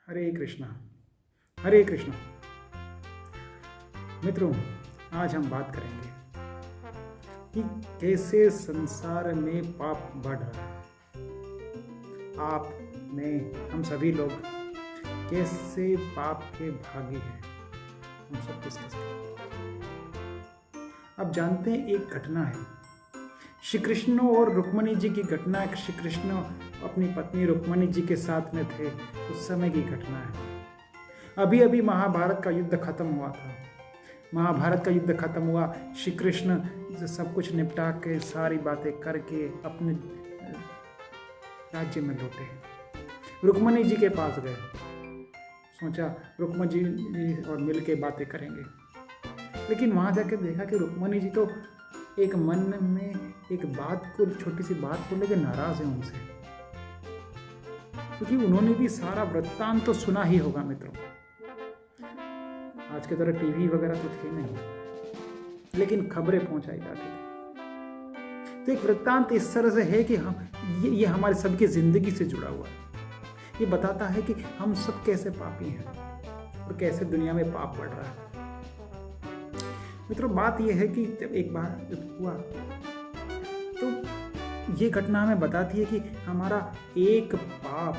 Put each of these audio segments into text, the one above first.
हरे कृष्णा। हरे कृष्णा। मित्रों, आज हम बात करेंगे कि कैसे संसार में पाप बढ़ रहा है। आप, मैं, हम सभी लोग कैसे पाप के भागी हैं, हम सब डिस्कस करेंगे। अब जानते हैं, एक घटना है श्री कृष्ण और रुक्मिणी जी की घटना। श्री कृष्ण अपनी पत्नी रुक्मिणी जी के साथ में थे, उस समय की घटना है। अभी अभी महाभारत का युद्ध खत्म हुआ था। महाभारत का युद्ध खत्म हुआ, श्री कृष्ण सब कुछ निपटा के सारी बातें करके अपने राज्य में लौटे। रुक्मिणी जी के पास गए, सोचा रुक्मिणी जी और मिल के बातें करेंगे। लेकिन वहां जाके देखा कि रुक्मिणी जी तो एक मन में एक बात को, छोटी सी बात को लेकर नाराज है उनसे, क्योंकि उन्होंने भी सारा वृत्तांत तो सुना ही होगा। मित्रों, आज के तरह टीवी वगैरह तो थे नहीं, लेकिन खबरें पहुंचाई जाती थी। तो एक वृत्तांत इस तरह से है कि ये हमारे सबकी जिंदगी से जुड़ा हुआ है। ये बताता है कि हम सब कैसे पापी हैं और कैसे दुनिया में पाप बढ़ रहा है। मित्रों, बात यह है कि जब एक बार जब हुआ तो ये घटना हमें बताती है कि हमारा एक पाप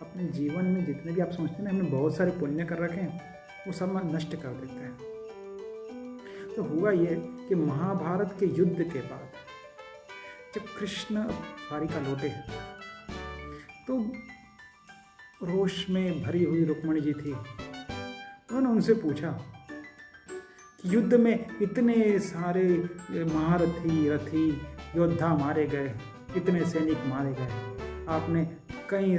अपने जीवन में, जितने भी आप सोचते हैं ना हमने बहुत सारे पुण्य कर रखे हैं, वो सब नष्ट कर देते हैं। तो हुआ ये कि महाभारत के युद्ध के बाद जब कृष्ण द्वारिका लौटे तो रोष में भरी हुई रुक्मिणी जी थी। उन्होंने उनसे पूछा कि युद्ध में इतने सारे महारथी रथी योद्धा मारे गए, इतने सैनिक मारे गए, आपने कई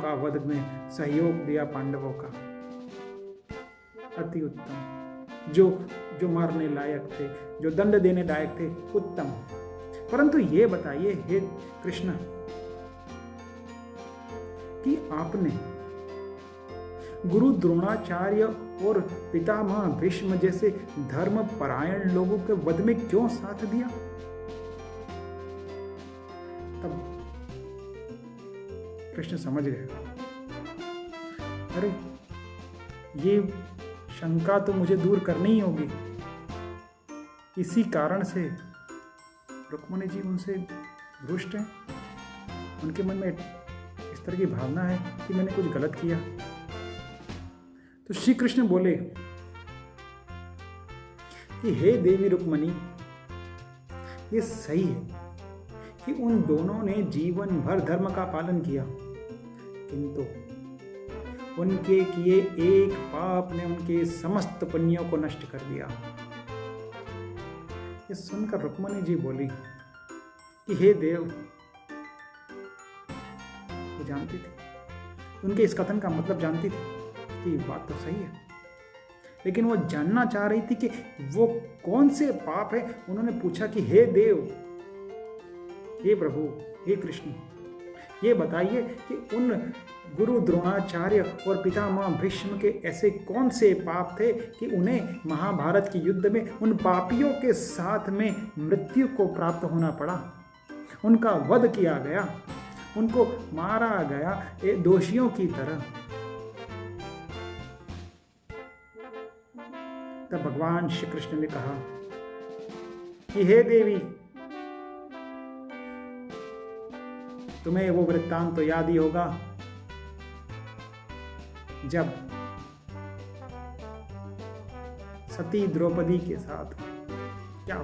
का वध में सहयोग दिया पांडवों का, अति उत्तम। जो मारने लायक थे, जो दंड देने लायक थे, उत्तम। परंतु ये बताइए हे कृष्ण कि आपने गुरु द्रोणाचार्य और पितामह भीष्म जैसे धर्म परायण लोगों के वध में क्यों साथ दिया? तब कृष्ण समझ गए, अरे ये शंका तो मुझे दूर करनी ही होगी। इसी कारण से रुक्मिणी जी उनसे रुष्ट हैं। उनके मन में इस तरह की भावना है कि मैंने कुछ गलत किया। तो श्री कृष्ण बोले कि हे देवी रुक्मिणी, ये सही है कि उन दोनों ने जीवन भर धर्म का पालन किया, किंतु उनके किए एक पाप ने उनके समस्त पुण्यों को नष्ट कर दिया। ये सुनकर रुक्मिणी जी बोली कि हे देव, वो जानती थी, उनके इस कथन का मतलब जानती थी कि बात तो सही है, लेकिन वो जानना चाह रही थी कि वो कौन से पाप है। उन्होंने पूछा कि हे देव, हे प्रभु, हे कृष्ण, ये बताइए कि उन गुरु द्रोणाचार्य और पितामह भीष्म के ऐसे कौन से पाप थे कि उन्हें महाभारत के युद्ध में उन पापियों के साथ में मृत्यु को प्राप्त होना पड़ा, उनका वध किया गया, उनको मारा गया दोषियों की तरह। तब भगवान श्री कृष्ण ने कहा कि हे देवी, तुम्हें वो वृत्तांत तो याद ही होगा जब सती द्रौपदी के साथ क्या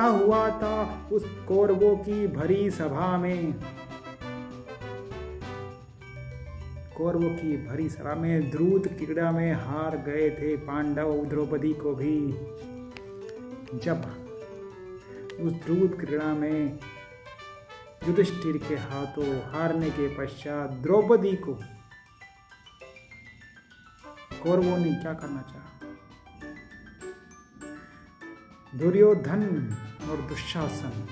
हुआ था उस कौरवों की भरी सभा में। कौरवों की भरी सभा में द्रुत क्रीड़ा में हार गए थे पांडव द्रौपदी को भी। जब उस द्रुत क्रीड़ा में युधिष्ठिर के हाथों हारने के पश्चात द्रौपदी को कौरवों ने क्या करना चाहा? दुर्योधन और दुशासन,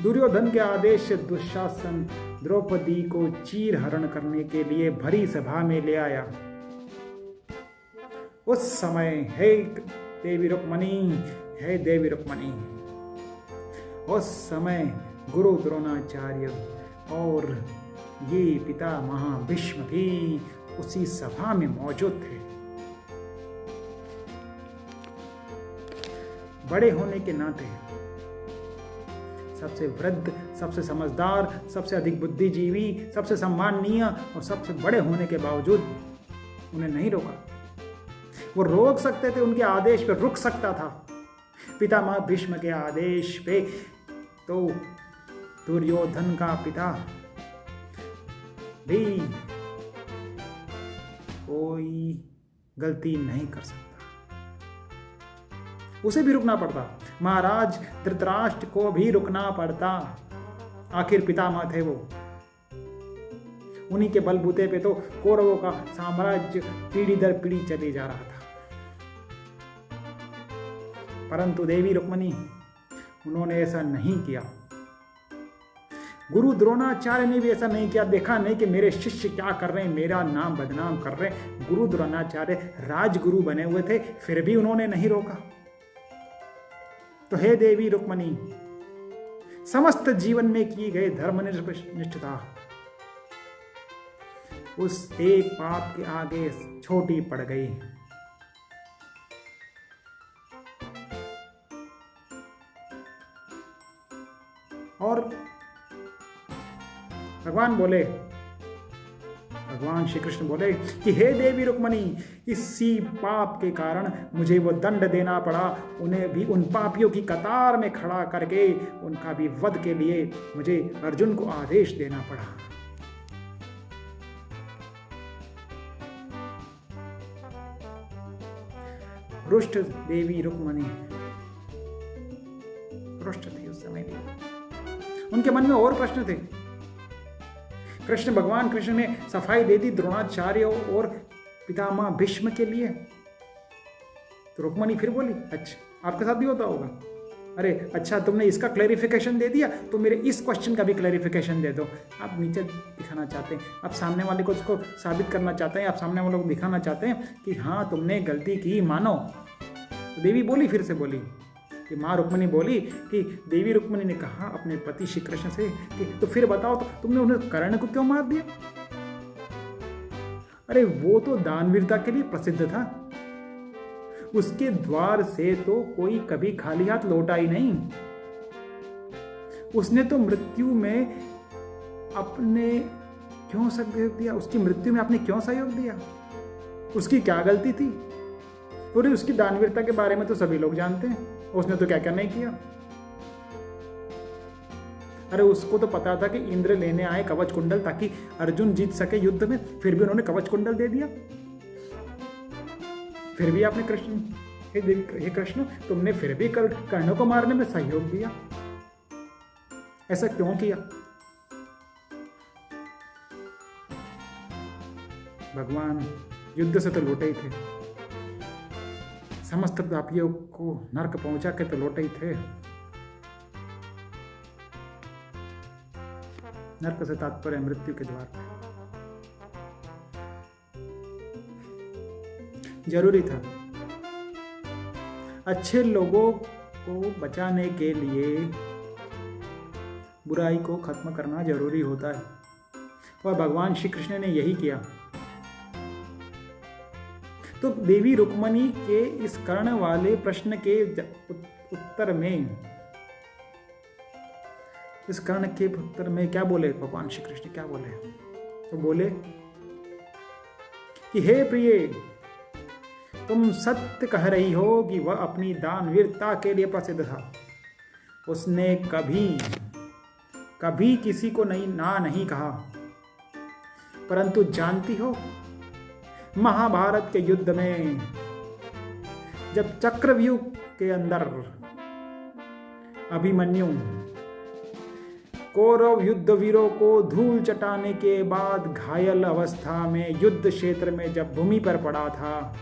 दुर्योधन के आदेश से दुशासन द्रौपदी को चीर हरण करने के लिए भरी सभा में ले आया। उस समय हे देवी रुक्मिणी, उस समय गुरु द्रोणाचार्य और ये पितामह भीष्म भी उसी सभा में मौजूद थे। बड़े होने के नाते सबसे वृद्ध, सबसे समझदार, सबसे अधिक बुद्धिजीवी, सबसे सम्माननीय और सबसे बड़े होने के बावजूद उन्हें नहीं रोका। वो रोक सकते थे, उनके आदेश पे रुक सकता था। पितामह भीष्म के आदेश पे तो दुर्योधन का पिता भी कोई गलती नहीं कर सकता, उसे भी रुकना पड़ता। महाराज धृतराष्ट्र को भी रुकना पड़ता, आखिर पितामह थे वो। उन्हीं के बलबूते पे तो कौरवों का साम्राज्य पीढ़ी दर पीढ़ी चले जा रहा था। परंतु देवी रुक्मिणी, उन्होंने ऐसा नहीं किया। गुरु द्रोणाचार्य ने भी ऐसा नहीं किया। देखा नहीं कि मेरे शिष्य क्या कर रहे हैं, मेरा नाम बदनाम कर रहे हैं। गुरु द्रोणाचार्य राजगुरु बने हुए थे, फिर भी उन्होंने नहीं रोका। तो हे देवी रुक्मिणी, समस्त जीवन में किए गए धर्मनिष्ठता उस एक पाप के आगे छोटी पड़ गई। और भगवान श्री कृष्ण बोले कि हे देवी रुक्मिणी, इसी पाप के कारण मुझे वो दंड देना पड़ा। उन्हें भी उन पापियों की कतार में खड़ा करके उनका भी वध के लिए मुझे अर्जुन को आदेश देना पड़ा। रुष्ट देवी रुक्मिणी रुष्ट थी उस समय भी। उनके मन में और प्रश्न थे। भगवान कृष्ण ने सफाई दे दी द्रोणाचार्य और पितामह भीष्म के लिए। तो रुक्मिणी फिर बोली, अच्छा आपके साथ भी होता होगा। अरे अच्छा, तुमने इसका क्लैरिफिकेशन दे दिया तो मेरे इस क्वेश्चन का भी क्लैरिफिकेशन दे दो। आप नीचे दिखाना चाहते हैं, आप सामने वाले को उसको साबित करना चाहते हैं, आप सामने वाले को दिखाना चाहते हैं कि हाँ तुमने गलती की, मानो। तो देवी बोली, फिर से बोली कि माँ रुक्मिणी बोली कि देवी रुक्मिणी ने कहा अपने पति श्री कृष्ण से कि तो फिर बताओ, तो तुमने उन्हें कर्ण को क्यों मार दिया? अरे वो तो दानवीरता के लिए प्रसिद्ध था, उसके द्वार से तो कोई कभी खाली हाथ लौटा ही नहीं। उसने तो मृत्यु में अपने क्यों सहयोग दिया? उसकी मृत्यु में आपने क्यों सहयोग दिया? उसकी क्या गलती थी? और उसकी दानवीरता के बारे में तो सभी लोग जानते हैं, उसने तो क्या क्या नहीं किया। अरे उसको तो पता था कि इंद्र लेने आए कवच कुंडल ताकि अर्जुन जीत सके युद्ध में, फिर भी उन्होंने कवच कुंडल दे दिया। फिर भी आपने हे कृष्ण, तुमने फिर भी कर्ण को मारने में सहयोग दिया। ऐसा क्यों किया? भगवान युद्ध से तो लौटे ही थे, समस्त पापियों को नरक पहुंचा के तो लौटे ही थे। नरक से तात्पर्य मृत्यु के द्वार पे। जरूरी था, अच्छे लोगों को बचाने के लिए बुराई को खत्म करना जरूरी होता है, और भगवान श्री कृष्ण ने यही किया। तो देवी रुक्मिणी के इस कर्ण वाले प्रश्न के उत्तर में, इस कर्ण के उत्तर में क्या बोले भगवान श्री कृष्ण? क्या बोले? तो बोले कि हे प्रिय, तुम सत्य कह रही हो कि वह अपनी दानवीरता के लिए प्रसिद्ध था। उसने कभी किसी को नहीं कहा। परंतु जानती हो, महाभारत के युद्ध में जब चक्रव्यूह के अंदर अभिमन्यु कौरव युद्ध वीरों को धूल चटाने के बाद घायल अवस्था में युद्ध क्षेत्र में जब भूमि पर पड़ा था,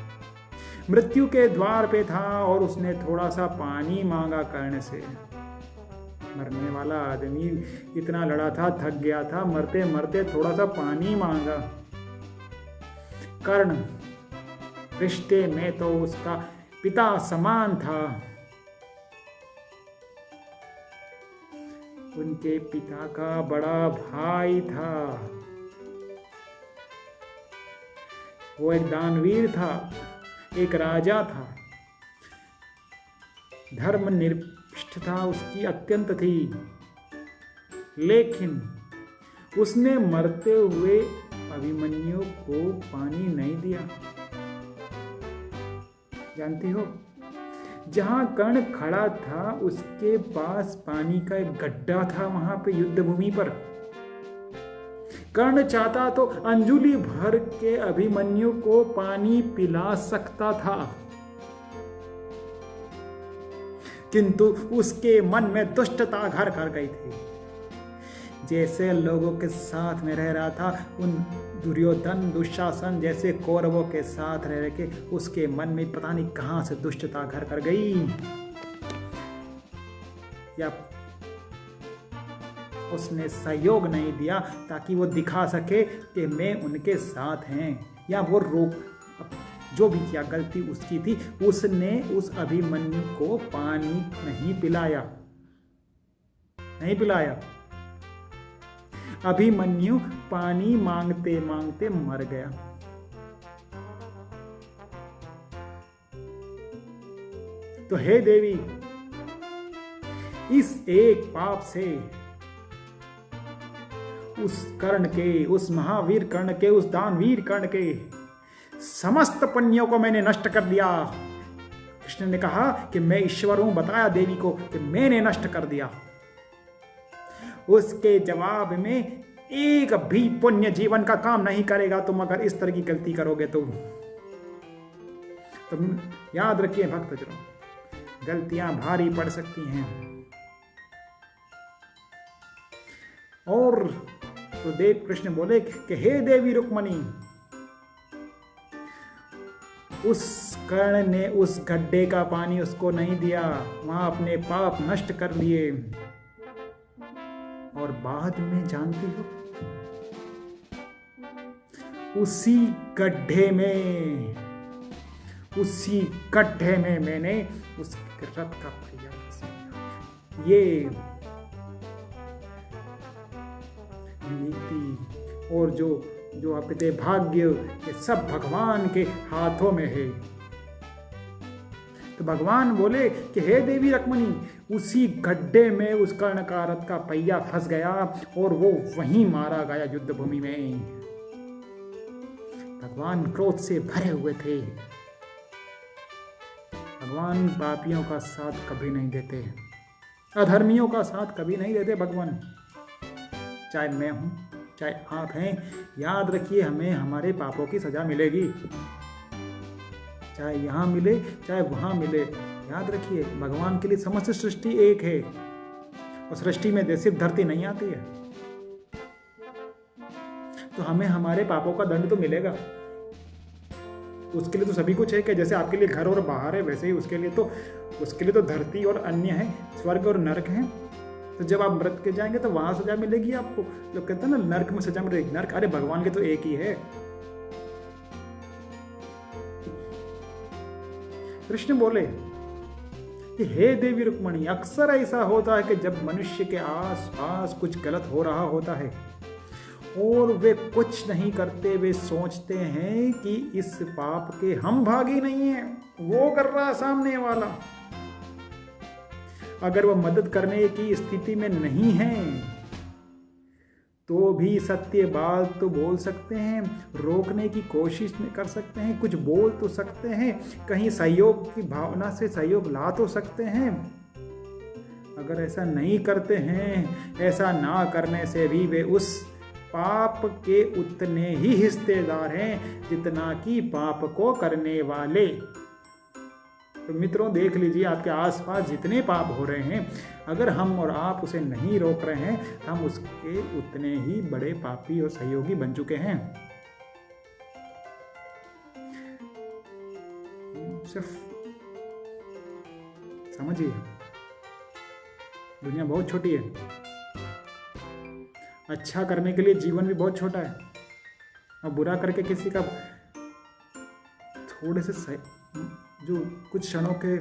मृत्यु के द्वार पे था, और उसने थोड़ा सा पानी मांगा कर्ण से। मरने वाला आदमी इतना लड़ा था, थक गया था, मरते मरते थोड़ा सा पानी मांगा। कर्ण रिश्ते में तो उसका पिता समान था, उनके पिता का बड़ा भाई था। वो एक दानवीर था, एक राजा था, धर्मनिष्ठता उसकी अत्यंत थी, लेकिन उसने मरते हुए अभिमन्यु को पानी नहीं दिया। जानती हो, जहां कर्ण खड़ा था उसके पास पानी का एक गड्ढा था, वहां पे युद्ध भूमि पर। कर्ण चाहता तो अंजुलि भर के अभिमन्यु को पानी पिला सकता था, किंतु उसके मन में दुष्टता घर कर गई थी। जैसे लोगों के साथ में रह रहा था, उन दुर्योधन दुशासन जैसे कौरवों के साथ रह के उसके मन में पता नहीं कहां से दुष्टता घर कर गई, या उसने सहयोग नहीं दिया ताकि वो दिखा सके कि मैं उनके साथ हैं, या वो रोक, जो भी किया गलती उसकी थी, उसने उस अभिमन्यु को पानी नहीं पिलाया। अभिमन्यु पानी मांगते मांगते मर गया। तो हे देवी, इस एक पाप से उस कर्ण के, उस महावीर कर्ण के, उस दानवीर कर्ण के समस्त पुण्यों को मैंने नष्ट कर दिया। कृष्ण ने कहा कि मैं ईश्वर हूं, बताया देवी को कि मैंने नष्ट कर दिया। उसके जवाब में एक भी पुण्य जीवन का काम नहीं करेगा तुम अगर इस तरह की गलती करोगे तो। तुम याद रखिए भक्तजनों, गलतियां भारी पड़ सकती हैं। और तो देव कृष्ण बोले कि हे देवी रुक्मणी, उस कर्ण ने उस गड्ढे का पानी उसको नहीं दिया, वहां अपने पाप नष्ट कर लिए। और बाद में जानती हो, उसी गड्ढे में मैंने उस रथ का पहिया फंसाया। ये नीति और जो आप कहते भाग्य, ये सब भगवान के हाथों में है। तो भगवान बोले कि हे देवी रुक्मणी, उसी गड्ढे में उस कर्ण का रथ का पहिया फंस गया और वो वहीं मारा गया युद्ध भूमि में। भगवान क्रोध से भरे हुए थे। भगवान पापियों का साथ कभी नहीं देते, अधर्मियों का साथ कभी नहीं देते भगवान। चाहे मैं हूं, चाहे आप हैं, याद रखिए हमें हमारे पापों की सजा मिलेगी, चाहे यहां मिले चाहे वहां मिले। याद रखिए भगवान के लिए समस्त सृष्टि एक है, और सृष्टि में सिर्फ धरती नहीं आती है, तो हमें हमारे पापों का दंड तो मिलेगा। उसके लिए तो सभी कुछ है कि जैसे आपके लिए घर और बाहर है, वैसे ही उसके लिए तो धरती और अन्य है, स्वर्ग और नरक है। तो जब आप मृत के जाएंगे तो वहां सजा मिलेगी आपको। लोग कहते हैं ना नरक में सजा मिलेगी, नरक, अरे भगवान के तो एक ही है। कृष्ण बोले कि हे देवी रुक्मणी, अक्सर ऐसा होता है कि जब मनुष्य के आसपास कुछ गलत हो रहा होता है और वे कुछ नहीं करते, वे सोचते हैं कि इस पाप के हम भागी नहीं हैं, वो कर रहा है सामने वाला। अगर वो मदद करने की स्थिति में नहीं है तो भी सत्य बात तो बोल सकते हैं, रोकने की कोशिश कर सकते हैं, कुछ बोल तो सकते हैं, कहीं सहयोग की भावना से सहयोग ला तो सकते हैं। अगर ऐसा नहीं करते हैं, ऐसा ना करने से भी वे उस पाप के उतने ही हिस्सेदार हैं जितना कि पाप को करने वाले। तो मित्रों देख लीजिए, आपके आसपास जितने पाप हो रहे हैं, अगर हम और आप उसे नहीं रोक रहे हैं तो हम उसके उतने ही बड़े पापी और सहयोगी बन चुके हैं। सिर्फ समझिए, दुनिया बहुत छोटी है, अच्छा करने के लिए जीवन भी बहुत छोटा है, और बुरा करके किसी का थोड़े से जो कुछ क्षणों के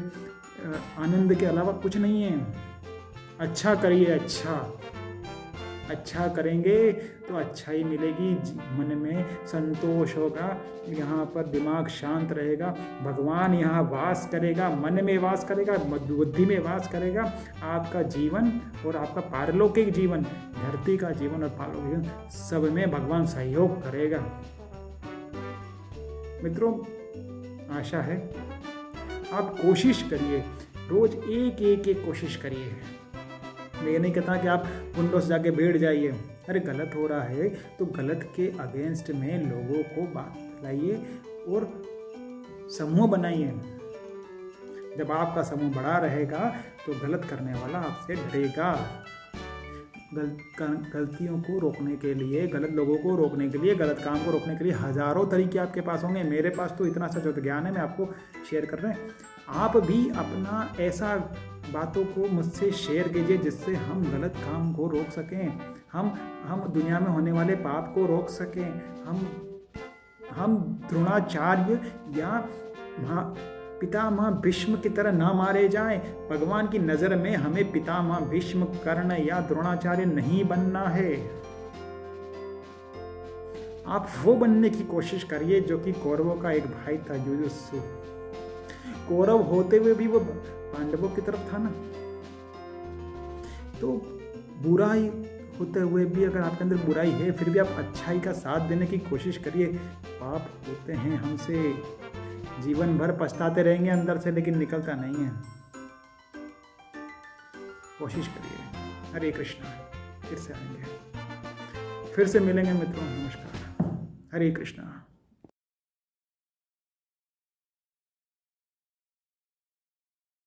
आनंद के अलावा कुछ नहीं है। अच्छा करिए, अच्छा करेंगे तो अच्छा ही मिलेगी, मन में संतोष होगा, यहाँ पर दिमाग शांत रहेगा, भगवान यहाँ वास करेगा, मन में वास करेगा, बुद्धि में वास करेगा। आपका जीवन और आपका पारलौकिक जीवन, धरती का जीवन और पारलौकिक जीवन, सब में भगवान सहयोग करेगा। मित्रों, आशा है आप कोशिश करिए, रोज एक कोशिश करिए। मैं ये नहीं कहता कि आप विंडो से जाके बैठ जाइए, अरे गलत हो रहा है तो गलत के अगेंस्ट में लोगों को बात फैलाइए और समूह बनाइए। जब आपका समूह बड़ा रहेगा तो गलत करने वाला आपसे डरेगा। गलतियों को रोकने के लिए, गलत लोगों को रोकने के लिए, गलत काम को रोकने के लिए हज़ारों तरीके आपके पास होंगे। मेरे पास तो इतना सा जो ज्ञान है मैं आपको शेयर कर रहे हैं। आप भी अपना ऐसा बातों को मुझसे शेयर कीजिए जिससे हम गलत काम को रोक सकें, हम दुनिया में होने वाले पाप को रोक सकें, हम द्रोणाचार्य या पितामह भीष्म की तरह ना मारे जाएं। भगवान की नज़र में हमें पितामह भीष्म, कर्ण या द्रोणाचार्य नहीं बनना है। आप वो बनने की कोशिश करिए जो कि कौरवों का एक भाई था, युयुत्सु। कौरव होते हुए भी वो पांडवों की तरफ था ना। तो बुराई होते हुए भी अगर आपके अंदर बुराई है, फिर भी आप अच्छाई का साथ देने की कोशिश करिए। पाप होते हैं हमसे, जीवन भर पछताते रहेंगे अंदर से, लेकिन निकलता नहीं है। कोशिश करिए। हरे कृष्णा। फिर से आएंगे, फिर से मिलेंगे मित्रों। नमस्कार। हरे कृष्णा।